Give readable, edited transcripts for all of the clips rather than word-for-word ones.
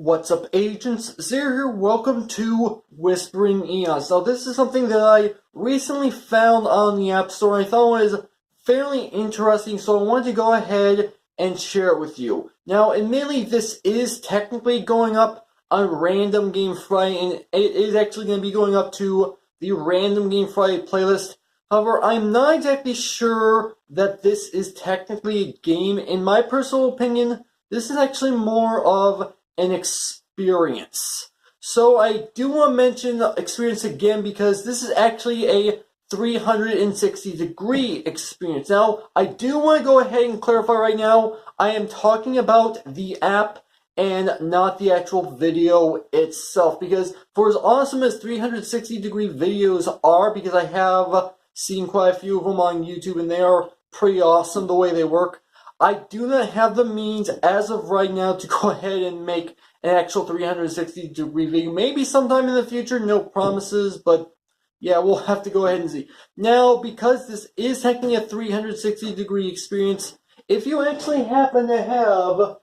What's up, agents? Zero here. Welcome to Whispering Eons. Now, this is something that I recently found on the App Store. I thought it was fairly interesting, so I wanted to go ahead and share it with you. Now, admittedly, this is technically going up on Random Game Friday, and it is actually going to be going up to the Random Game Friday playlist. However, I'm not exactly sure that this is technically a game. In my personal opinion, this is actually more of an experience. So I do want to mention experience again because this is actually a 360-degree experience. Now, I do want to go ahead and clarify right now, I am talking about the app and not the actual video itself, because for as awesome as 360-degree videos are, because I have seen quite a few of them on YouTube and they are pretty awesome the way they work, I do not have the means as of right now to go ahead and make an actual 360-degree video. Maybe sometime in the future, no promises, but yeah, we'll have to go ahead and see. Now, because this is technically a 360-degree experience, if you actually happen to have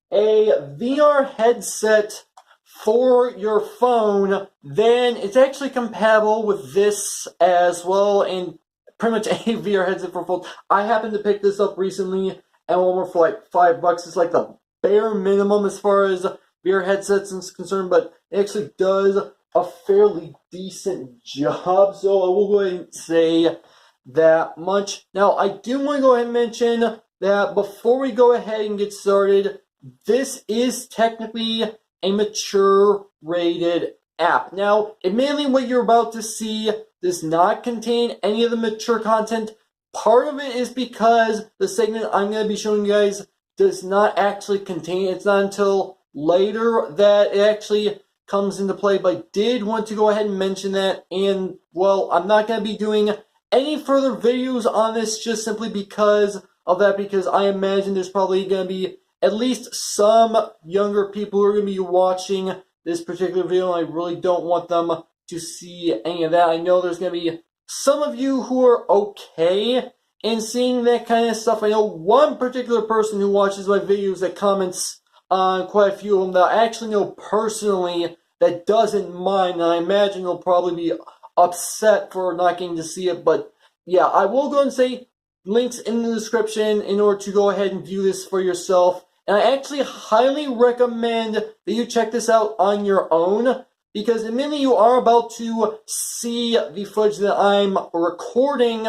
a VR headset for your phone, then it's actually compatible with this as well, and pretty much any VR headset for phone. I happened to pick this up recently and one more for like $5. It's like the bare minimum as far as VR headsets is concerned, but it actually does a fairly decent job, so I will go ahead and say that much. Now, I do want to go ahead and mention that before we go ahead and get started, this is technically a mature rated app. Now, admittedly, what you're about to see does not contain any of the mature content. Part of it is because the segment I'm going to be showing you guys does not actually contain it. It's not until later that it actually comes into play, but I did want to go ahead and mention that. And, well, I'm not going to be doing any further videos on this just simply because of that, because I imagine there's probably going to be at least some younger people who are going to be watching this particular video, and I really don't want them to see any of that. I know there's going to be some of you who are okay in seeing that kind of stuff. I know one particular person who watches my videos that comments on quite a few of them that I actually know personally that doesn't mind, and I imagine he'll probably be upset for not getting to see it. But yeah, I will go and say links in the description in order to go ahead and view this for yourself. And I actually highly recommend that you check this out on your own, because admittedly you are about to see the footage that I'm recording,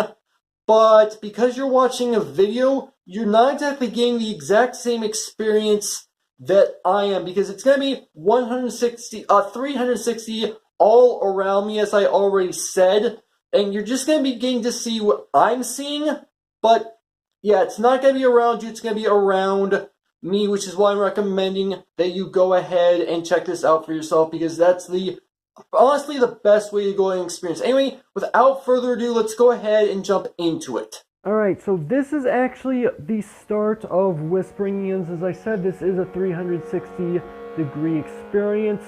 but because you're watching a video, you're not exactly getting the exact same experience that I am, because it's going to be 360 all around me, as I already said, and you're just going to be getting to see what I'm seeing, but yeah, it's not going to be around you, it's going to be around me, which is why I'm recommending that you go ahead and check this out for yourself, because that's honestly the best way to go ahead and experience. Anyway, without further ado, let's go ahead and jump into it. Alright, so this is actually the start of Whispering Eons. As I said, this is a 360-degree experience,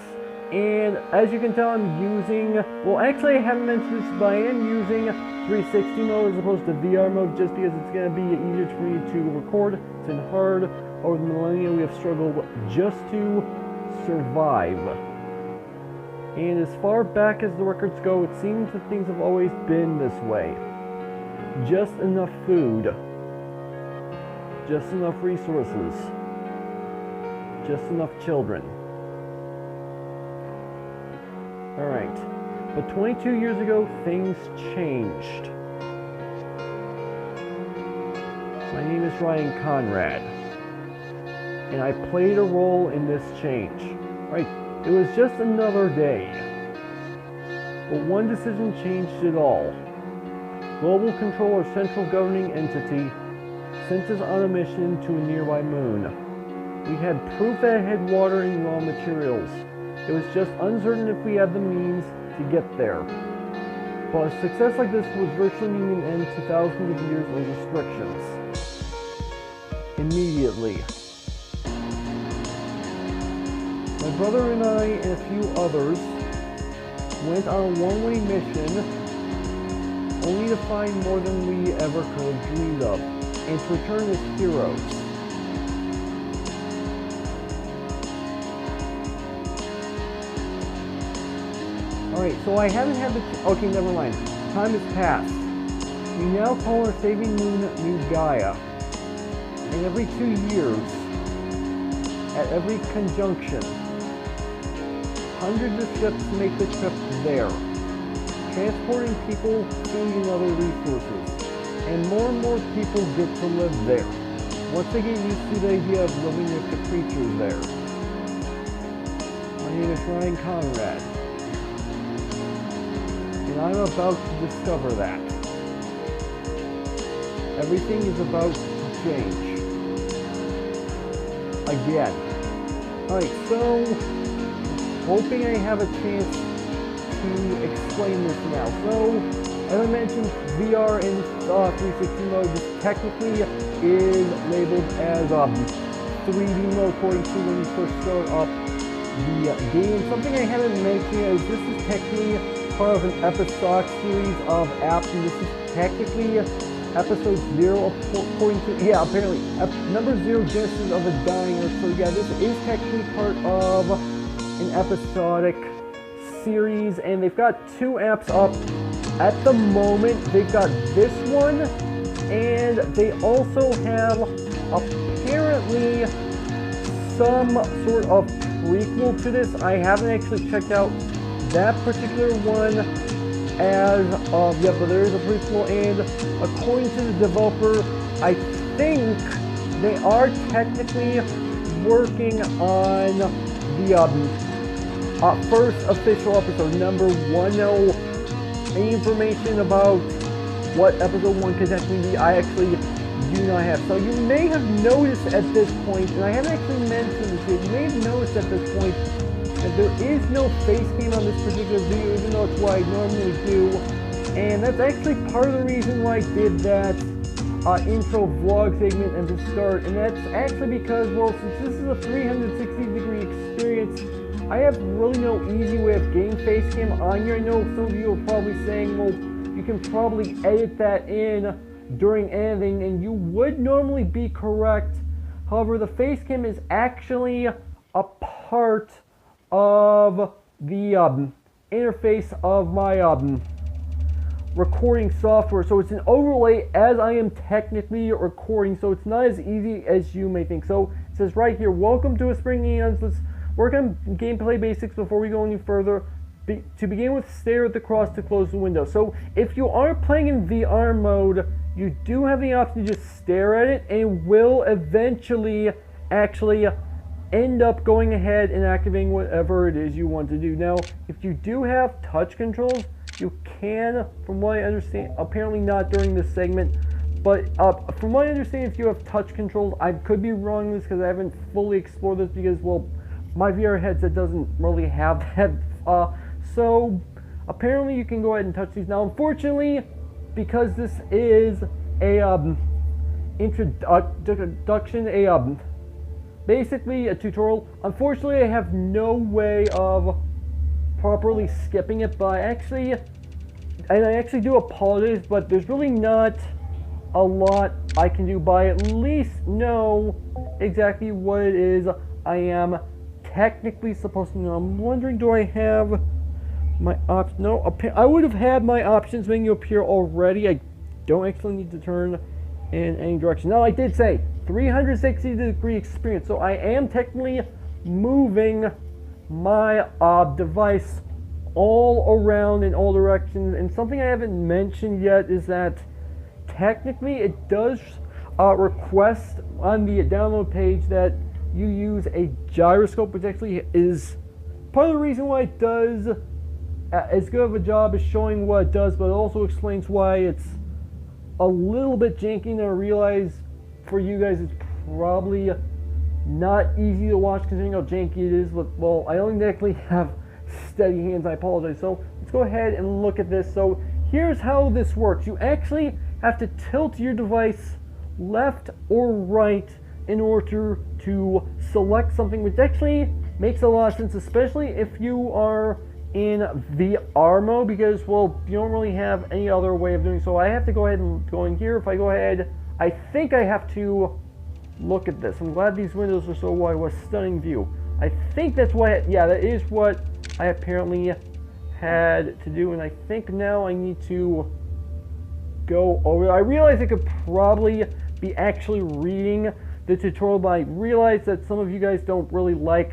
and as you can tell, I'm using, well, actually I haven't mentioned this, but I am using 360 mode as opposed to VR mode, just because it's going to be easier for me to record. It's in hard. Over the millennia, we have struggled just to survive. And as far back as the records go, it seems that things have always been this way. Just enough food. Just enough resources. Just enough children. Alright. But 22 years ago, things changed. My name is Ryan Conrad, and I played a role in this change. Right, it was just another day. But one decision changed it all. Global Control, our central governing entity, sent us on a mission to a nearby moon. We had proof that it had water and raw materials. It was just uncertain if we had the means to get there. But a success like this would virtually mean an end to thousands of years of restrictions. Immediately. My brother and I and a few others went on a one-way mission, only to find more than we ever could have dreamed of, and to return as heroes. Alright, so I haven't had the... Okay, never mind. Time has passed. We now call our saving moon New Gaia. And every 2 years, at every conjunction, hundreds of ships make the trip there, transporting people, food, and other resources. And more people get to live there, once they get used to the idea of living with the creatures there. My name is Ryan Conrad, and I'm about to discover that. Everything is about to change. Again. Alright, so, hoping I have a chance to explain this now. So, as I mentioned, VR in 360 mode, this technically is labeled as 3D mode according to when you first start up the game. Something I haven't mentioned is this is technically part of an episodic series of apps, and this is technically episode 0 according to, yeah, apparently, number 0, Genesis of a Dying Earth. So yeah, this is technically part of an episodic series, and they've got 2 apps up at the moment. They've got this one, and they also have apparently some sort of prequel to this. I haven't actually checked out that particular one as yeah, but there is a prequel, and according to the developer, I think they are technically working on the first official episode, number 1. Now, any information about what episode 1 could technically be, I actually do not have. So you may have noticed at this point, and I haven't actually mentioned this yet, you may have noticed at this point that there is no face cam on this particular video, even though it's what I normally do. And that's actually part of the reason why I did that intro vlog segment at the start. And that's actually because, well, since this is a 360-degree experience, I have really no easy way of getting face cam on here. I know some of you are probably saying, well, you can probably edit that in during editing, and you would normally be correct. However, the face cam is actually a part of the interface of my recording software, so it's an overlay as I am technically recording, so it's not as easy as you may think. So it says right here, welcome to Whispering Eons. Let's work on gameplay basics before we go any further. To begin with, stare at the cross to close the window. So if you are playing in VR mode, you do have the option to just stare at it, and will eventually actually end up going ahead and activating whatever it is you want to do. Now, if you do have touch controls, you can, from what I understand, apparently not during this segment, but from what I understand, if you have touch controls, I could be wrong on this because I haven't fully explored this because, well, my VR headset doesn't really have that. So apparently you can go ahead and touch these. Now, unfortunately, because this is a introduction, basically a tutorial, unfortunately I have no way of properly skipping it, but I actually do apologize, but there's really not a lot I can do, but I at least know exactly what it is I am technically supposed to know. I'm wondering, do I have my options? No, I would have had my options menu appear already. I don't actually need to turn in any direction. Now, I did say 360-degree experience, so I am technically moving my device all around in all directions. And something I haven't mentioned yet is that technically it does request on the download page that you use a gyroscope, which actually is part of the reason why it does as good of a job as showing what it does, but it also explains why it's a little bit janky. And I realize for you guys it's probably not easy to watch considering how janky it is, but, well, I only actually have steady hands, I apologize. So let's go ahead and look at this. So here's how this works. You actually have to tilt your device left or right in order to select something, which actually makes a lot of sense, especially if you are in VR mode, because, well, you don't really have any other way of doing so. I have to go ahead and go in here. If I go ahead, I think I have to look at this. I'm glad these windows are so wide with stunning view. I think that's what, yeah, that is what I apparently had to do, and I think now I need to go over. I realize I could probably be actually reading the tutorial, but I realize that some of you guys don't really like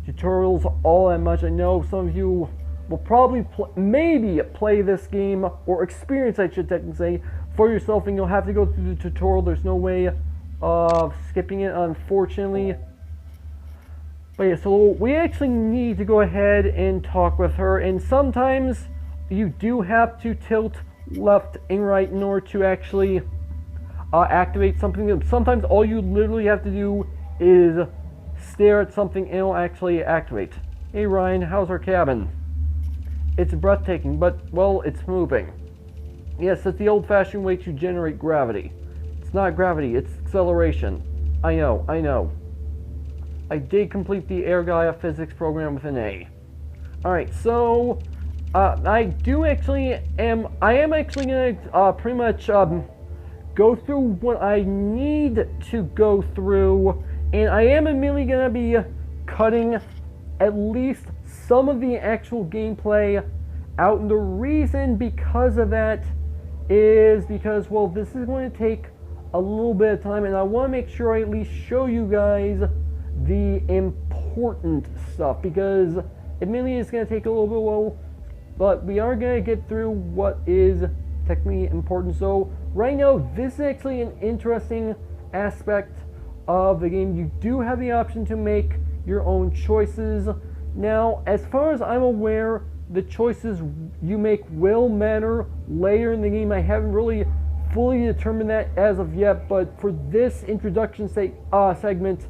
tutorials all that much. I know some of you will probably maybe play this game, or experience, I should technically say, for yourself, and you'll have to go through the tutorial. There's no way of skipping it, unfortunately. But yeah, so we actually need to go ahead and talk with her, and sometimes you do have to tilt left and right in order to actually activate something. Sometimes all you literally have to do is stare at something and it'll actually activate. Hey Ryan, how's our cabin? It's breathtaking, but, well, it's moving. Yes, it's the old-fashioned way to generate gravity. It's not gravity, it's acceleration. I know. I did complete the Ergaia physics program with an A. Alright, so I am actually gonna pretty much go through what I need to go through, and I am immediately gonna be cutting at least some of the actual gameplay out, and the reason because of that is because, well, this is going to take a little bit of time, and I want to make sure I at least show you guys the important stuff, because admittedly it's going to take a little bit while, but we are going to get through what is technically important. So right now, this is actually an interesting aspect of the game. You do have the option to make your own choices. Now, as far as I'm aware, the choices you make will matter later in the game. I haven't really fully determined that as of yet, but for this introduction segment,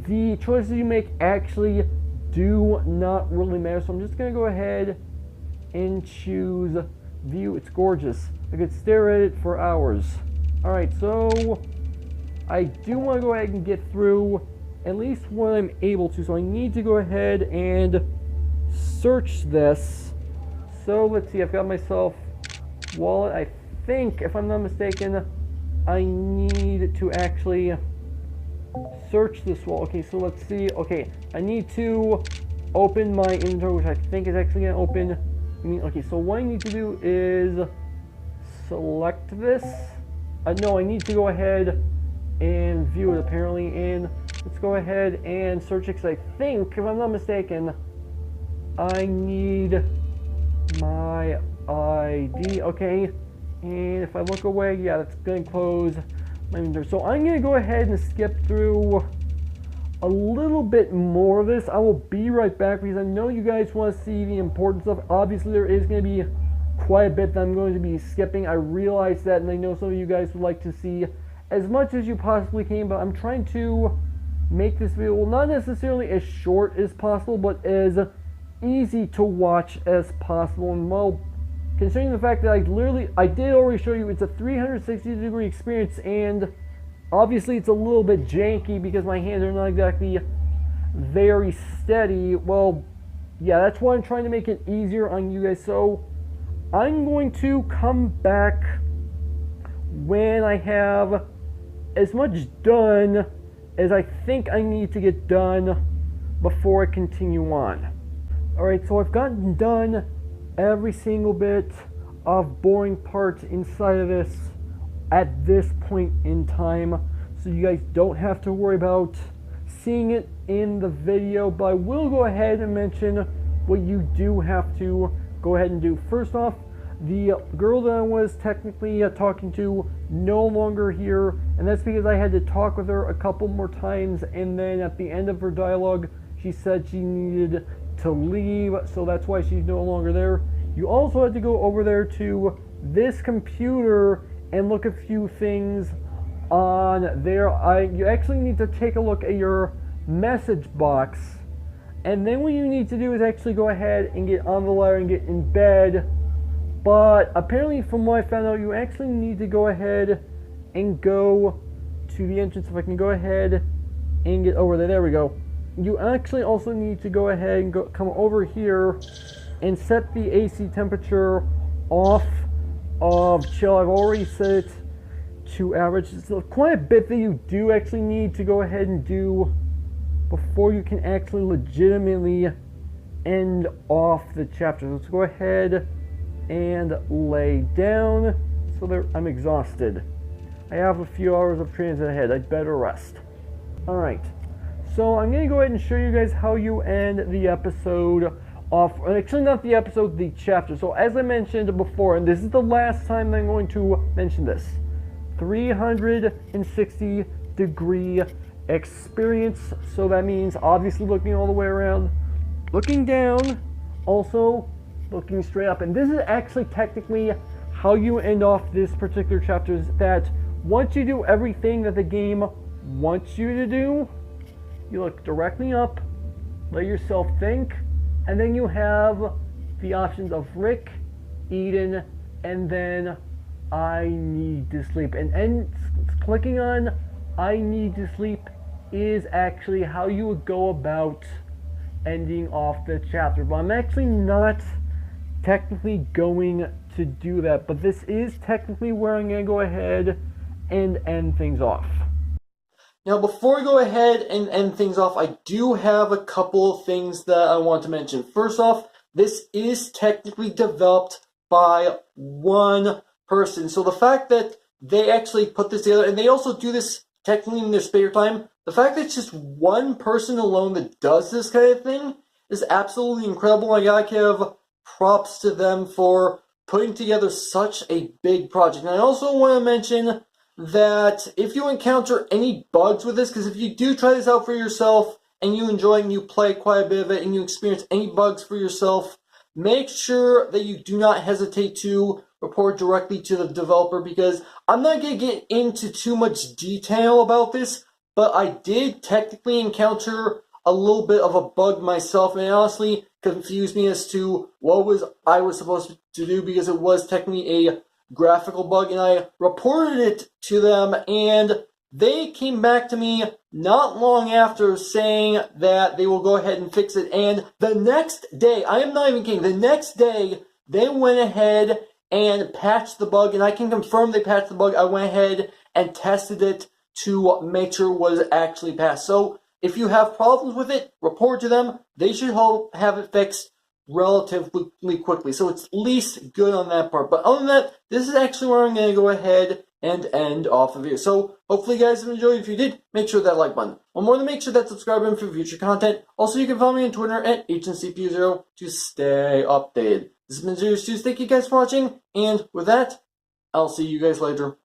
the choices you make actually do not really matter. So I'm just going to go ahead and choose view. It's gorgeous. I could stare at it for hours. Alright, so I do want to go ahead and get through at least what I'm able to. So I need to go ahead and search this. So let's see, I've got myself wallet. I think, if I'm not mistaken, I need to actually search this wall. Okay, so let's see. Okay, I need to open my inventory, which I think is actually going to open. Okay, so what I need to do is select this. No, I need to go ahead and view it apparently, and let's go ahead and search it, because I think, if I'm not mistaken, I need my ID. Okay, and if I look away, yeah, that's going to close my inventory. So I'm going to go ahead and skip through a little bit more of this. I will be right back, because I know you guys want to see the important stuff. Obviously, there is going to be quite a bit that I'm going to be skipping. I realize that, and I know some of you guys would like to see as much as you possibly can, but I'm trying to make this video, well, not necessarily as short as possible, but as easy to watch as possible. And, well, considering the fact that I did already show you it's a 360-degree experience, and obviously it's a little bit janky because my hands are not exactly very steady. Well, yeah, that's why I'm trying to make it easier on you guys. So I'm going to come back when I have as much done as I think I need to get done before I continue on. Alright, so I've gotten done every single bit of boring parts inside of this at this point in time, so you guys don't have to worry about seeing it in the video, but I will go ahead and mention what you do have to go ahead and do. First off, the girl that I was technically talking to no longer here, and that's because I had to talk with her a couple more times, and then at the end of her dialogue she said she needed to leave, so that's why she's no longer there. You also had to go over there to this computer and look at a few things on there. You actually need to take a look at your message box, and then what you need to do is actually go ahead and get on the ladder and get in bed. But apparently, from what I found out, you actually need to go ahead and go to the entrance. If I can go ahead and get over there. There we go. You actually also need to go ahead and come over here and set the AC temperature off of chill. I've already set it to average. It's quite a bit that you do actually need to go ahead and do before you can actually legitimately end off the chapter. Let's go ahead and lay down so that I'm exhausted. I have a few hours of transit ahead. I'd better rest. Alright, so I'm going to go ahead and show you guys how you end the episode off. Actually, not the episode, the chapter. So as I mentioned before, and this is the last time I'm going to mention this, 360 degree experience. So that means obviously looking all the way around, looking down, also looking straight up. And this is actually technically how you end off this particular chapter, is that once you do everything that the game wants you to do, you look directly up, let yourself think, and then you have the options of Rick, Eden, and then I need to sleep. And clicking on I need to sleep is actually how you would go about ending off the chapter. But I'm actually not technically going to do that, but this is technically where I'm going to go ahead and end things off. Now, before we go ahead and end things off, I do have a couple of things that I want to mention. First off, this is technically developed by one person. So the fact that they actually put this together, and they also do this technically in their spare time, the fact that it's just one person alone that does this kind of thing is absolutely incredible. I gotta give props to them for putting together such a big project. And I also want to mention that if you encounter any bugs with this, because if you do try this out for yourself and you enjoy and you play quite a bit of it and you experience any bugs for yourself, make sure that you do not hesitate to report directly to the developer, because I'm not going to get into too much detail about this, but I did technically encounter a little bit of a bug myself, and it honestly confused me as to what I was supposed to do, because it was technically a graphical bug, and I reported it to them, and they came back to me not long after saying that they will go ahead and fix it. And the next day, I am not even kidding, the next day they went ahead and patched the bug, and I can confirm they patched the bug. I went ahead and tested it to make sure it was actually patched. So if you have problems with it, report to them. They should have it fixed relatively quickly. So it's at least good on that part. But other than that, this is actually where I'm going to go ahead and end off the video. So hopefully you guys have enjoyed. If you did, make sure that like button. One more to make sure that subscribe button for future content. Also, you can follow me on Twitter at HNCPU0 to stay updated. This has been Zero Stews. Thank you guys for watching. And with that, I'll see you guys later.